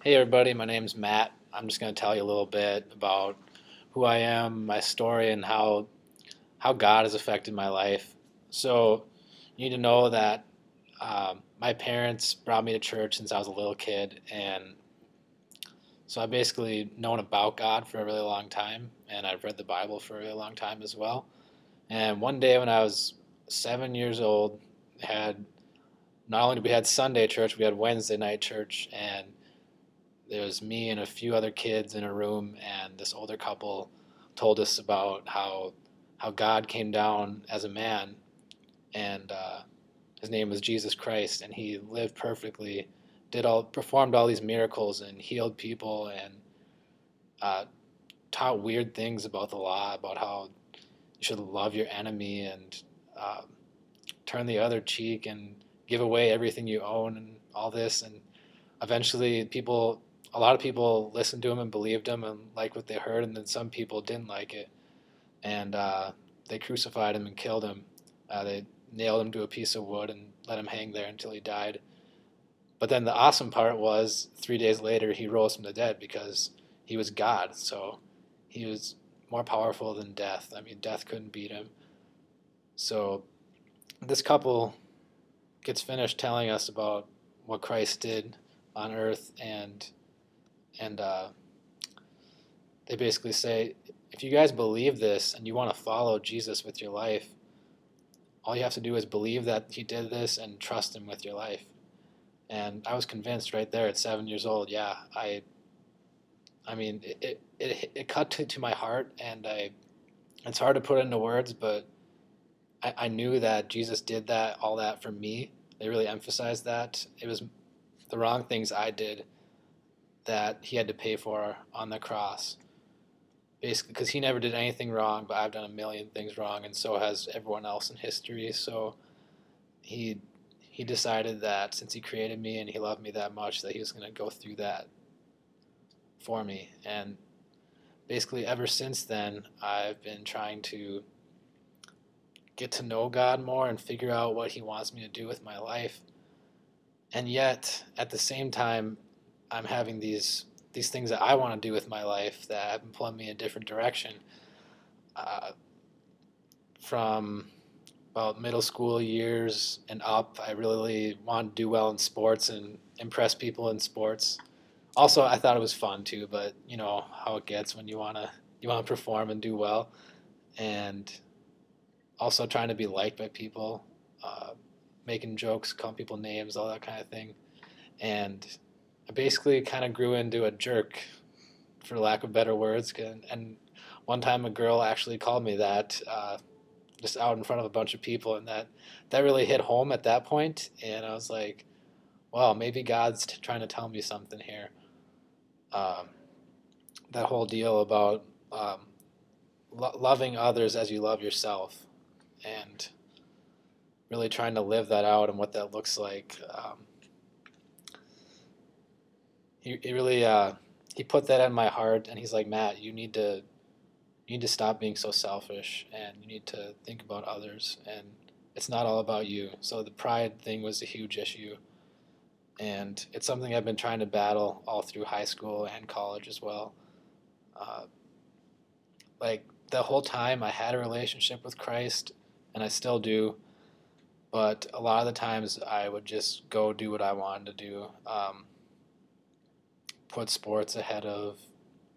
Hey everybody, my name's Matt. I'm just going to tell you a little bit about who I am, my story, and how God has affected my life. So, you need to know that my parents brought me to church since I was a little kid, and so I basically known about God for a really long time, and I've read the Bible for a really long time as well. And one day when I was 7 years old, had not only did we had Sunday church, we had Wednesday night church, and there was me and a few other kids in a room, and this older couple told us about how God came down as a man, and his name was Jesus Christ, and he lived perfectly, performed all these miracles, and healed people, and uh, taught weird things about the law, about how you should love your enemy and uh, turn the other cheek and give away everything you own and all this. And eventually a lot of people listened to him and believed him and liked what they heard, and then some people didn't like it, and they crucified him and killed him. They nailed him to a piece of wood and let him hang there until he died. But then the awesome part was 3 days later he rose from the dead because he was God. So he was more powerful than death. I mean, death couldn't beat him. So this couple gets finished telling us about what Christ did on earth, and they basically say, if you guys believe this and you want to follow Jesus with your life, all you have to do is believe that he did this and trust him with your life. And I was convinced right there at 7 years old. Yeah, I mean, it cut to my heart, and it's hard to put into words, but I knew that Jesus did that, all that for me. They really emphasized that. It was the wrong things I did that he had to pay for on the cross. Basically, because he never did anything wrong, but I've done a million things wrong, and so has everyone else in history. So he he decided that since he created me and he loved me that much, that he was going to go through that for me. And basically, ever since then, I've been trying to get to know God more and figure out what he wants me to do with my life. And yet, at the same time, I'm having these things that I want to do with my life that have been pulling me in a different direction. Uh, from about middle school years and up, I really wanted to do well in sports and impress people in sports. Also, I thought it was fun too, but you know how it gets when you want to perform and do well, and also trying to be liked by people, uh, making jokes, calling people names, all that kind of thing. And I basically kind of grew into a jerk, for lack of better words. And one time, a girl actually called me that. Just out in front of a bunch of people, and that really hit home at that point. And I was like, "Well, maybe God's trying to tell me something here." Um, that whole deal about loving others as you love yourself, and really trying to live that out and what that looks like. He really he put that in my heart, and he's like, "Matt, you need to stop being so selfish, and you need to think about others, and it's not all about you." So the pride thing was a huge issue, and it's something I've been trying to battle all through high school and college as well. Uh, like the whole time I had a relationship with Christ, and I still do, but a lot of the times I would just go do what I wanted to do, put sports ahead of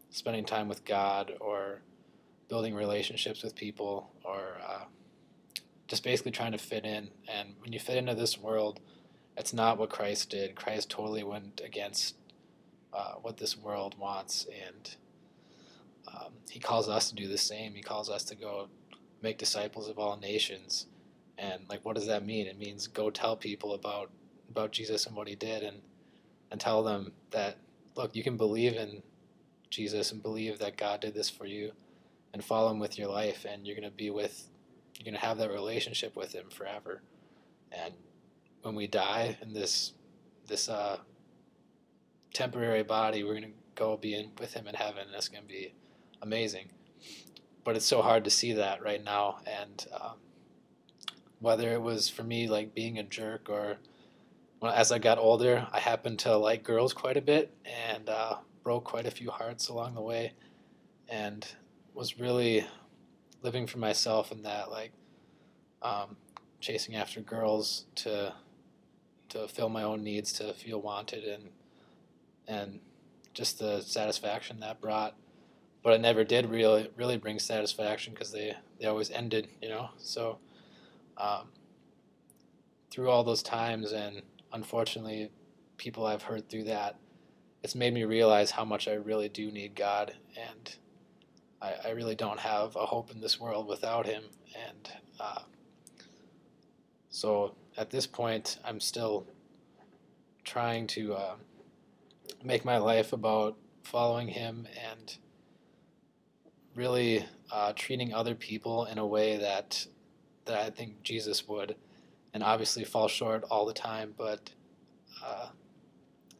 spending time with God or building relationships with people, or just basically trying to fit in. And when you fit into this world, it's not what Christ did. Christ totally went against what this world wants, and he calls us to do the same. He calls us to go make disciples of all nations. And like, what does that mean? It means go tell people about Jesus and what he did, and tell them that, look, you can believe in Jesus and believe that God did this for you, and follow him with your life, and you're gonna have that relationship with him forever. And when we die in this temporary body, we're gonna go be with him in heaven, and it's gonna be amazing. But it's so hard to see that right now, and whether it was for me like being a jerk, or as I got older, I happened to like girls quite a bit and broke quite a few hearts along the way, and was really living for myself in that, like um, chasing after girls to fill my own needs, to feel wanted, and just the satisfaction that brought. But it never did really bring satisfaction because they always ended, you know. So um, through all those times, and unfortunately, people I've heard through that, it's made me realize how much I really do need God, and I really don't have a hope in this world without Him. And so at this point, I'm still trying to make my life about following Him and really treating other people in a way that I think Jesus would, and obviously fall short all the time. But uh,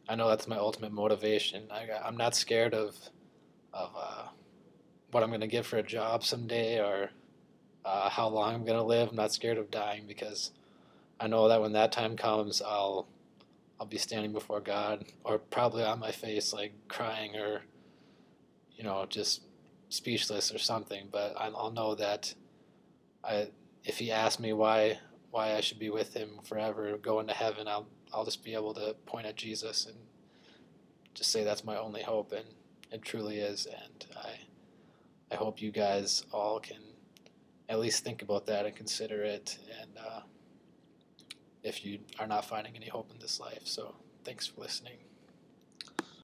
I know that's my ultimate motivation. I'm not scared of what I'm going to get for a job someday, or how long I'm going to live. I'm not scared of dying because I know that when that time comes, I'll be standing before God, or probably on my face, like crying, or just speechless or something. But I'll know that I, if He asks me why I should be with Him forever, going to heaven, I'll just be able to point at Jesus and just say that's my only hope, and it truly is. And I hope you guys all can at least think about that and consider it. And if you are not finding any hope in this life, so thanks for listening.